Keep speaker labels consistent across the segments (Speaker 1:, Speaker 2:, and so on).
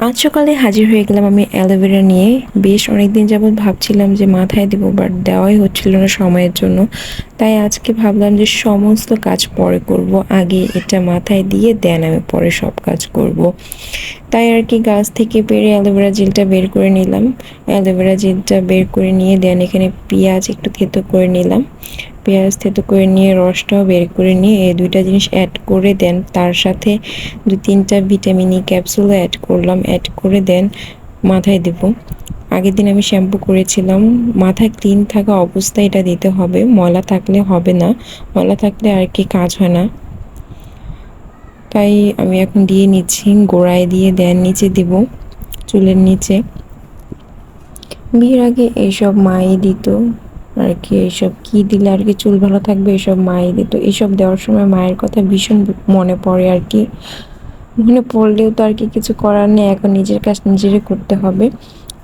Speaker 1: আজ সকালে হাজির হয়ে গেলাম আমি অ্যালোভেরা নিয়ে। বেশ অনেকদিন যাবৎ ভাবছিলাম যে মাথায় দেবো, বাট দেওয়াই হচ্ছিল না সময়ের জন্য। তাই আজকে ভাবলাম যে সমস্ত কাজ পরে করব, আগে এটা মাথায় দিয়ে দেন আমি পরে সব কাজ করব। তাই আর কি গাছ থেকে পেড়ে অ্যালোভেরা জেলটা বের করে নিলাম। অ্যালোভেরা জেলটা বের করে নিয়ে দেন এখানে পেঁয়াজ একটু থেতো করে নিলাম। পেঁয়াজ থেতো করে নিয়ে রসটাও বের করে নিয়ে এই দুইটা জিনিস অ্যাড করে দেন তার সাথে 2-3টা ভিটামিন ই ক্যাপসুলও অ্যাড করলাম। অ্যাড করে দেন মাথায় দেব। আগের দিন আমি শ্যাম্পু করেছিলাম, মাথায় ক্লিন থাকা অবস্থায় এটা দিতে হবে, ময়লা থাকলে হবে না, ময়লা থাকলে আর কি কাজ হয় না। তাই আমি এখন দিয়ে নিচ্ছি, গোড়ায় দিয়ে দেন নিচে দিব, চুলের নিচে। বিয়ের আগে এইসব মাই দিত আর কি, এইসব কি দিলে আর কি চুল ভালো থাকবে এইসব মাই দিত। এইসব দেওয়ার সময় মায়ের কথা ভীষণ মনে পড়ে আর কি। মনে পড়লেও তো আর কি কিছু করার নেই, এখন নিজের কাজ নিজেরই করতে হবে।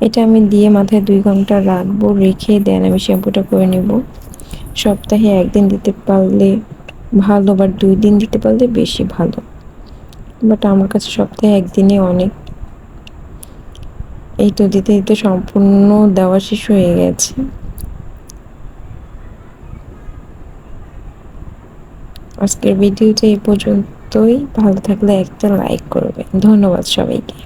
Speaker 1: এটা আমি দিয়ে মাথায় 2 ঘন্টা রাখবো, রেখে দেন আমি শ্যাম্পুটা করে নেব। সপ্তাহে একদিন দিতে পারলে ভালো, বাট 2 দিন দিতে পারলে বেশি ভালো, বাট আমার কাছে সপ্তাহে একদিনই অনেক। এই তো দিতে দিতে সম্পূর্ণ দেওয়া শেষ হয়ে গেছে। আজকের ভিডিওটা এই পর্যন্তই। ভালো থাকলে একটা লাইক করবেন। ধন্যবাদ সবাইকে।